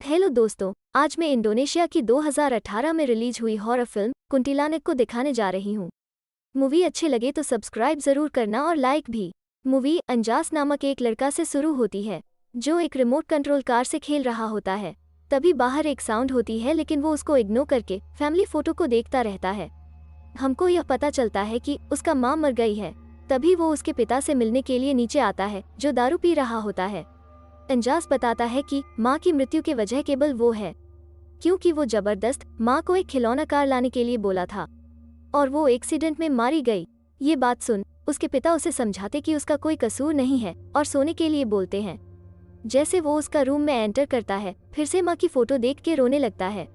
Hello दोस्तों, आज मैं इंडोनेशिया की 2018 में रिलीज हुई हॉरर फिल्म कुंटिलानिक को दिखाने जा रही हूँ। मूवी अच्छी लगे तो सब्सक्राइब जरूर करना और लाइक भी। मूवी अंजास नामक एक लड़का से शुरू होती है जो एक रिमोट कंट्रोल कार से खेल रहा होता है। तभी बाहर एक साउंड होती है लेकिन वो उसको इग्नोर करके फैमिली फोटो को देखता रहता है। हमको यह पता चलता है कि उसका माँ मर गई है। तभी वो उसके पिता से मिलने के लिए नीचे आता है जो दारू पी रहा होता है। अंजास बताता है कि माँ की मृत्यु की वजह केवल वो है क्योंकि वो जबरदस्त माँ को एक खिलौना कार लाने के लिए बोला था और वो एक्सीडेंट में मारी गई। ये बात सुन उसके पिता उसे समझाते कि उसका कोई कसूर नहीं है और सोने के लिए बोलते हैं। जैसे वो उसका रूम में एंटर करता है फिर से माँ की फोटो देख के रोने लगता है।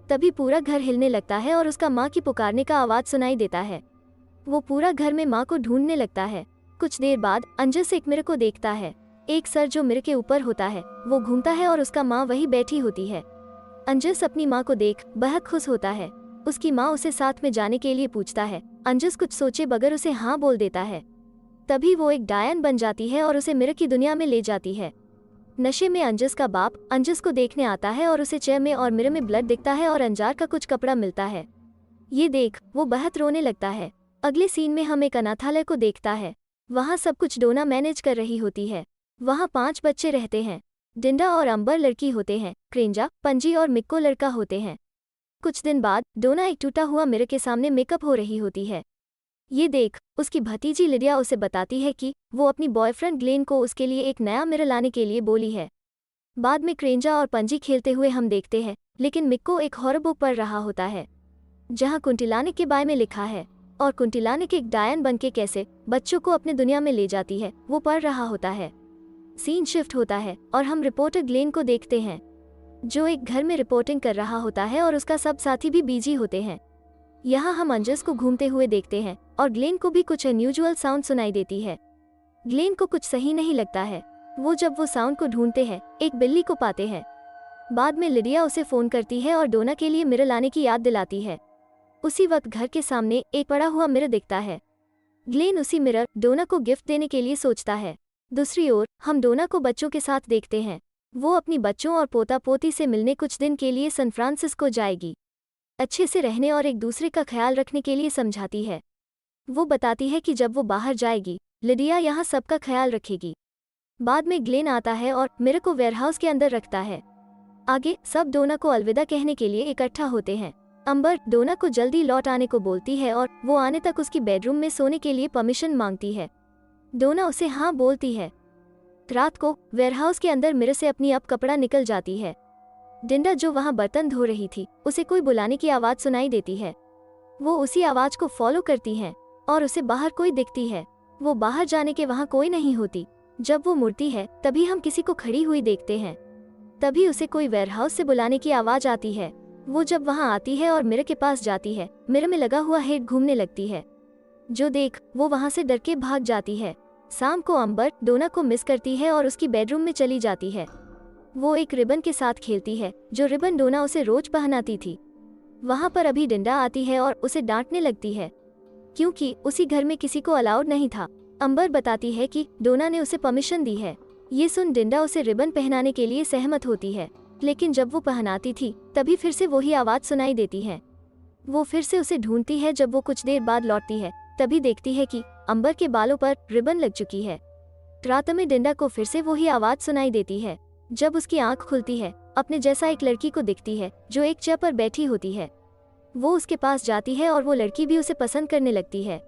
तभी पूरा घर हिलने लगता है और उसका माँ की पुकारने का आवाज सुनाई देता है। वो पूरा घर में माँ को ढूंढने लगता है। कुछ देर बाद अंजस एक मिरर को देखता है। एक सर जो मिरर के ऊपर होता है वो घूमता है और उसका माँ वही बैठी होती है। अंजस अपनी माँ को देख बेहद खुश होता है। उसकी माँ उसे साथ में जाने के लिए पूछता है। अंजस कुछ सोचे बगैर उसे हाँ बोल देता है। तभी वो एक डायन बन जाती है और उसे मिरर की दुनिया में ले जाती है। नशे में अंजस का बाप अंजस को देखने आता है और उसे चेयर में और मिरर में ब्लड दिखता है और अंजार का कुछ कपड़ा मिलता है। ये देख वो बेहद रोने लगता है। अगले सीन में हम एक अनाथालय को देखता है। वहाँ सब कुछ डोना मैनेज कर रही होती है। वहाँ 5 बच्चे रहते हैं। डिंडा और अंबर लड़की होते हैं, क्रेंजा, पंजी और मिक्को लड़का होते हैं। कुछ दिन बाद डोना एक टूटा हुआ मिरर के सामने मेकअप हो रही होती है। ये देख उसकी भतीजी लिडिया उसे बताती है कि वो अपनी बॉयफ्रेंड ग्लेन को उसके लिए एक नया मिरर लाने के लिए बोली है। बाद में क्रेंजा और पंजी खेलते हुए हम देखते हैं लेकिन मिक्को एक हॉरर बुक पढ़ रहा होता है जहाँ कुंटिलानिक के बारे में लिखा है और कुंटिलानिक एक डायन बनके कैसे बच्चों को अपने दुनिया में ले जाती है वो पढ़ रहा होता है। सीन शिफ्ट होता है और हम रिपोर्टर ग्लेन को देखते हैं जो एक घर में रिपोर्टिंग कर रहा होता है और उसका सब साथी भी बिजी होते हैं। यहाँ हम अंजस को घूमते हुए देखते हैं और ग्लेन को भी कुछ अनयूजुअल साउंड सुनाई देती है। ग्लेन को कुछ सही नहीं लगता है। जब वो साउंड को ढूंढते हैं एक बिल्ली को पाते हैं। बाद में लिडिया उसे फोन करती है और डोना के लिए मिरर लाने की याद दिलाती है। उसी वक्त घर के सामने एक पड़ा हुआ मिरर दिखता है। ग्लेन उसी मिरर डोना को गिफ्ट देने के लिए सोचता है। दूसरी ओर हम डोना को बच्चों के साथ देखते हैं। वो अपनी बच्चों और पोता पोती से मिलने कुछ दिन के लिए सैन फ्रांसिस्को जाएगी। अच्छे से रहने और एक दूसरे का ख्याल रखने के लिए समझाती है। वो बताती है कि जब वो बाहर जाएगी लिडिया यहाँ सबका ख्याल रखेगी। बाद में ग्लेन आता है और मिरर को वेयरहाउस के अंदर रखता है। आगे सब डोना को अलविदा कहने के लिए इकट्ठा होते हैं। अंबर डोना को जल्दी लौट आने को बोलती है और वो आने तक उसकी बेडरूम में सोने के लिए परमिशन मांगती है। डोना उसे हाँ बोलती है। रात को वेयरहाउस के अंदर मिरर से अपनी अब कपड़ा निकल जाती है। डिंडा जो वहाँ बर्तन धो रही थी उसे कोई बुलाने की आवाज सुनाई देती है। वो उसी आवाज को फॉलो करती है और उसे बाहर कोई दिखती है। वो बाहर जाने के वहाँ कोई नहीं होती। जब वो मुड़ती है तभी हम किसी को खड़ी हुई देखते हैं। तभी उसे कोई वेयरहाउस से बुलाने की आवाज आती है। वो जब वहाँ आती है और मिरर के पास जाती है मिरर में लगा हुआ हेड घूमने लगती है जो देख वो वहाँ से डर के भाग जाती है। शाम को अंबर डोना को मिस करती है और उसकी बेडरूम में चली जाती है। वो एक रिबन के साथ खेलती है जो रिबन डोना उसे रोज पहनाती थी। वहाँ पर अभी डिंडा आती है और उसे डांटने लगती है क्योंकि उसी घर में किसी को अलाउड नहीं था। अंबर बताती है कि डोना ने उसे परमिशन दी है। ये सुन डिंडा उसे रिबन पहनाने के लिए सहमत होती है लेकिन जब वो पहनाती थी तभी फिर से वही आवाज सुनाई देती है। वो फिर से उसे ढूंढती है। जब वो कुछ देर बाद लौटती है तभी देखती है कि अंबर के बालों पर रिबन लग चुकी है। रात में डिंडा को फिर से वही आवाज सुनाई देती है। जब उसकी आंख खुलती है अपने जैसा एक लड़की को दिखती है जो एक चेयर पर बैठी होती है। वो उसके पास जाती है और वो लड़की भी उसे पसंद करने लगती है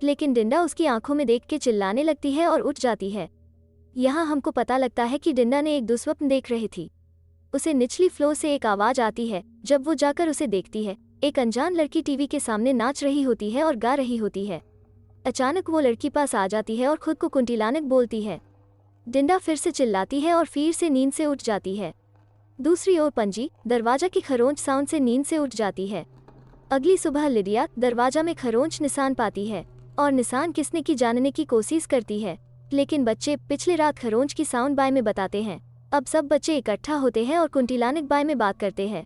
लेकिन डिंडा उसकी आंखों में देख के चिल्लाने लगती है और उठ जाती है। यहाँ हमको पता लगता है कि डिंडा ने एक दुस्वप्न देख रही थी। उसे निचली फ्लोर से एक आवाज आती है। जब वो जाकर उसे देखती है एक अनजान लड़की टीवी के सामने नाच रही होती है और गा रही होती है। अचानक वो लड़की पास आ जाती है और खुद को कुंटिलानिक बोलती है। डिंडा फिर से चिल्लाती है और फिर से नींद से उठ जाती है। दूसरी ओर पंजी दरवाजा की खरोंच साउंड से नींद से उठ जाती है। अगली सुबह लिडिया दरवाजा में खरोंच निशान पाती है और निशान किसने की जानने की कोशिश करती है लेकिन बच्चे पिछले रात खरोंच की साउंड बाय में बताते हैं। अब सब बच्चे इकट्ठा होते हैं और कुंटिलानिक बाय में बात करते हैं।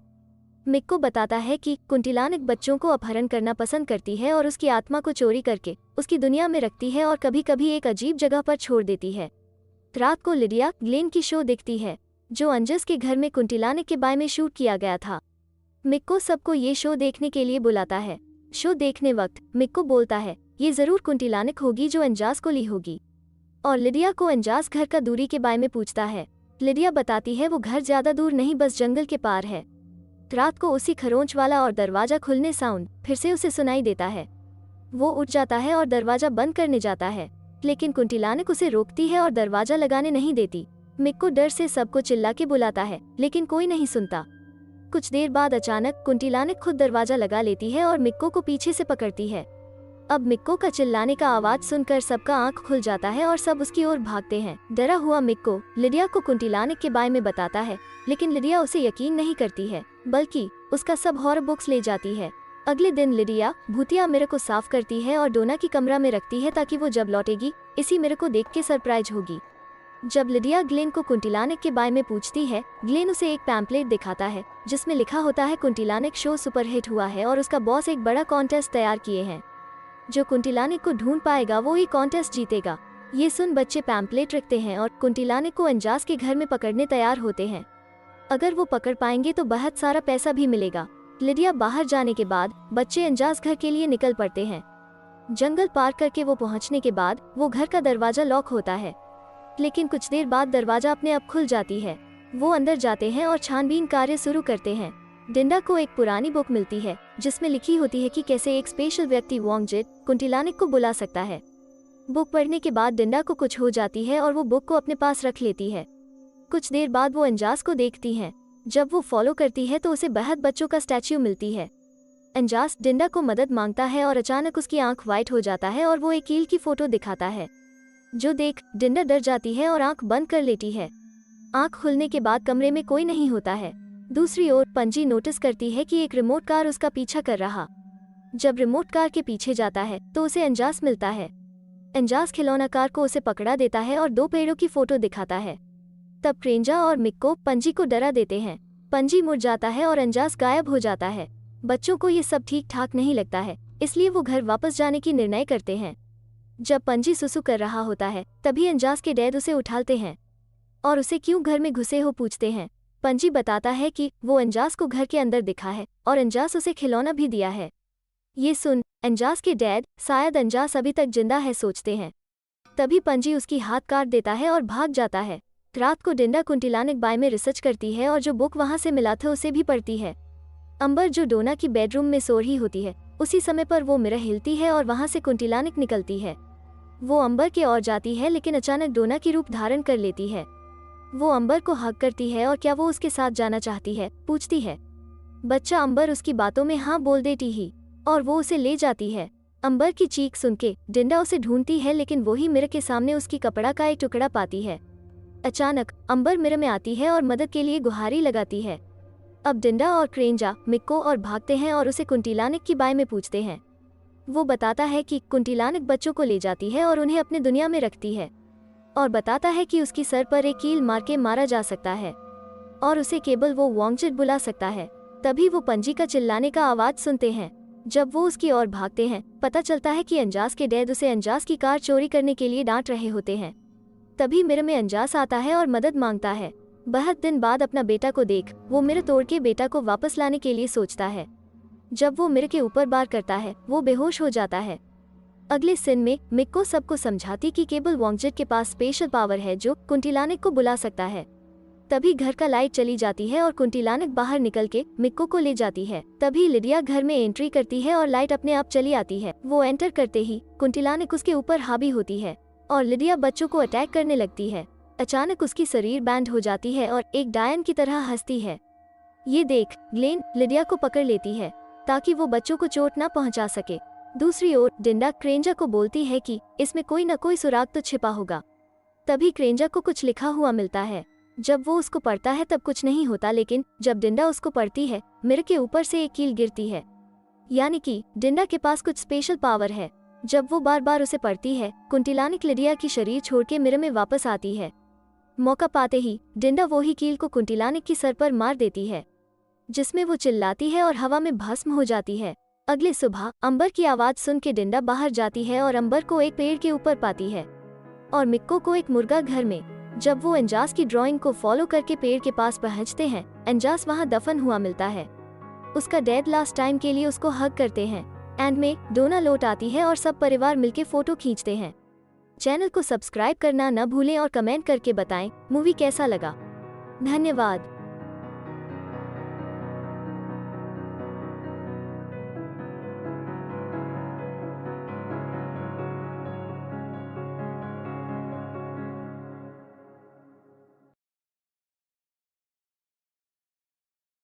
मिक्को बताता है कि कुंटिलानिक बच्चों को अपहरण करना पसंद करती है और उसकी आत्मा को चोरी करके उसकी दुनिया में रखती है और कभी कभी एक अजीब जगह पर छोड़ देती है। रात को लिडिया ग्लेन की शो देखती है। जो अंजस के घर में कुंटिलानिक के बारे में शूट किया गया था। मिक्को सबको ये शो देखने के लिए बुलाता है। शो देखने वक्त मिक्को बोलता है ये जरूर कुंटिलानिक होगी जो अंजास को ली होगी, और लिडिया को अंजास घर का दूरी के बारे में पूछता है। लिडिया बताती है वो घर ज्यादा दूर नहीं, बस जंगल के पार है। रात को उसी खरोंच वाला और दरवाजा खुलने साउंड फिर से उसे सुनाई देता है। वो उठ जाता है और दरवाजा बंद करने जाता है, लेकिन कुंटिलानिक उसे रोकती है और दरवाजा लगाने नहीं देती। मिक्को डर से सबको चिल्ला के बुलाता है, लेकिन कोई नहीं सुनता। कुछ देर बाद अचानक कुंटिलानिक खुद दरवाजा लगा लेती है और मिक्को को पीछे से पकड़ती है। अब मिक्को का चिल्लाने का आवाज सुनकर सबका आंख खुल जाता है और सब उसकी ओर भागते हैं। डरा हुआ मिक्को लिडिया को कुंटिलानिक के बारे में बताता है, लेकिन लिडिया उसे यकीन नहीं करती है, बल्कि उसका सब हॉरर बुक्स ले जाती है। अगले दिन लिडिया भूतिया मिरर को साफ करती है और डोना की कमरा में रखती है ताकि वो जब लौटेगी इसी मिरर को देख के सरप्राइज होगी। जब लिडिया ग्लेन को कुंटिलानिक के बारे में पूछती है, ग्लेन उसे एक पैम्पलेट दिखाता है जिसमें लिखा होता है कुंटिलानिक शो सुपरहिट हुआ है और उसका बॉस एक बड़ा कॉन्टेस्ट तैयार किए हैं। जो कुंटिलानिक को ढूंढ पाएगा वो ये कॉन्टेस्ट जीतेगा। ये सुन बच्चे पैम्पलेट रखते हैं और कुंटिलानिक को अंजास के घर में पकड़ने तैयार होते हैं। अगर वो पकड़ पाएंगे तो बहुत सारा पैसा भी मिलेगा। लिडिया बाहर जाने के बाद बच्चे अंजास घर के लिए निकल पड़ते हैं। जंगल पार करके वो पहुंचने के बाद वो घर का दरवाजा लॉक होता है, लेकिन कुछ देर बाद दरवाजा अपने आप खुल जाती है। वो अंदर जाते हैं और छानबीन कार्य शुरू करते हैं। डिंडा को एक पुरानी बुक मिलती है जिसमें लिखी होती है कि कैसे एक स्पेशल व्यक्ति वोंगजित कुंटिलानिक को बुला सकता है। बुक पढ़ने के बाद डिंडा को कुछ हो जाती है और वो बुक को अपने पास रख लेती है। कुछ देर बाद वो अंजास को देखती है। जब वो फॉलो करती है तो उसे बहुत बच्चों का स्टैच्यू मिलती है। अंजास डिंडा को मदद मांगता है और अचानक उसकी आंख वाइट हो जाता है और वो एक कील की फोटो दिखाता है, जो देख डिंडा डर जाती है और आंख बंद कर लेती है। आंख खुलने के बाद कमरे में कोई नहीं होता है। दूसरी ओर पंजी नोटिस करती है कि एक रिमोट कार उसका पीछा कर रहा। जब रिमोट कार के पीछे जाता है तो उसे अंजास मिलता है। अंजास खिलौना कार को उसे पकड़ा देता है और 2 पेड़ों की फोटो दिखाता है। तब क्रेंजा और मिक्को पंजी को डरा देते हैं। पंजी मुड़ जाता है और अंजास गायब हो जाता है। बच्चों को ये सब ठीक ठाक नहीं लगता है, इसलिए वो घर वापस जाने की निर्णय करते हैं। जब पंजी सुसु कर रहा होता है तभी अंजास के डैड उसे उठाते हैं और उसे क्यों घर में घुसे हो पूछते हैं। पंजी बताता है कि वो अंजास को घर के अंदर दिखा है और अंजास उसे खिलौना भी दिया है। ये सुन अंजास के डैड शायद अंजास अभी तक जिंदा है सोचते हैं। तभी पंजी उसकी हाथ काट देता है और भाग जाता है। रात को डिंडा कुंटिलानिक बारे में रिसर्च करती है और जो बुक वहां से मिला था उसे भी पढ़ती है। अंबर जो डोना की बेडरूम में सो रही होती है, उसी समय पर वो मिरर हिलती है और वहां से कुंटिलानिक निकलती है। वो अंबर के ओर जाती है लेकिन अचानक डोना की रूप धारण कर लेती है। वो अंबर को हक करती है और क्या वो उसके साथ जाना चाहती है पूछती है। बच्चा अंबर उसकी बातों में हाँ बोल देती ही और वो उसे ले जाती है। अंबर की चीख सुन के डिंडा उसे ढूंढती है, लेकिन वही मिरर के सामने उसकी कपड़ा का एक टुकड़ा पाती है। अचानक अंबर मिरर में आती है और मदद के लिए गुहारी लगाती है। अब डिंडा और क्रेंजा मिक्को और भागते हैं और उसे कुंटिलानिक की बारे में पूछते हैं। वो बताता है कि कुंटिलानिक बच्चों को ले जाती है और उन्हें अपने दुनिया में रखती है और बताता है कि उसकी सर पर एक कील मार के मारा जा सकता है और उसे केवल वो वोंगजित बुला सकता है। तभी वो पंजी का चिल्लाने का आवाज सुनते हैं। जब वो उसकी ओर भागते हैं पता चलता है कि अंजास के डैड उसे अंजास की कार चोरी करने के लिए डांट रहे होते हैं। तभी मिरर में अंजास आता है और मदद मांगता है। बहुत दिन बाद अपना बेटा को देख वो मिरर तोड़ के बेटा को वापस लाने के लिए सोचता है। जब वो मिरर के ऊपर बार करता है वो बेहोश हो जाता है। अगले सीन में मिक्को सबको समझाती कि केवल वोंगजित के पास स्पेशल पावर है जो कुंटिलानिक को बुला सकता है। तभी घर का लाइट चली जाती है और कुंटिलानिक बाहर निकल के मिक्को को ले जाती है। तभी लिडिया घर में एंट्री करती है और लाइट अपने आप चली आती है। वो एंटर करते ही कुंटिलानिक उसके ऊपर हावी होती है और लिडिया बच्चों को अटैक करने लगती है। अचानक उसकी शरीर बैंड हो जाती है और एक डायन की तरह हंसती है। ये देख ग्लेन लिडिया को पकड़ लेती है ताकि वो बच्चों को चोट न पहुंचा सके। दूसरी ओर डिंडा क्रेंजा को बोलती है कि इसमें कोई न कोई सुराग तो छिपा होगा। तभी क्रेंजा को कुछ लिखा हुआ मिलता है। जब वो उसको पढ़ता है तब कुछ नहीं होता, लेकिन जब डिंडा उसको पढ़ती है मिरर के ऊपर से एक कील गिरती है, यानी कि डिंडा के पास कुछ स्पेशल पावर है। जब वो बार बार उसे पढ़ती है कुंटिलानिक लिडिया की शरीर छोड़ के मिरर में वापस आती है। मौका पाते ही डिंडा वही कील को कुंटिलानिक की सर पर मार देती है, जिसमें वो चिल्लाती है और हवा में भस्म हो जाती है। अगले सुबह अंबर की आवाज सुन के डिंडा बाहर जाती है और अंबर को एक पेड़ के ऊपर पाती है और मिक्को को एक मुर्गा घर में। जब वो अंजास की ड्राइंग को फॉलो करके पेड़ के पास पहुंचते हैं, अंजास वहां दफन हुआ मिलता है। उसका डैड लास्ट टाइम के लिए उसको हग करते हैं। एंड में डोना लौट आती है और सब परिवार मिलके फोटो खींचते हैं। चैनल को सब्सक्राइब करना न भूलें और कमेंट करके बताएं मूवी कैसा लगा। धन्यवाद।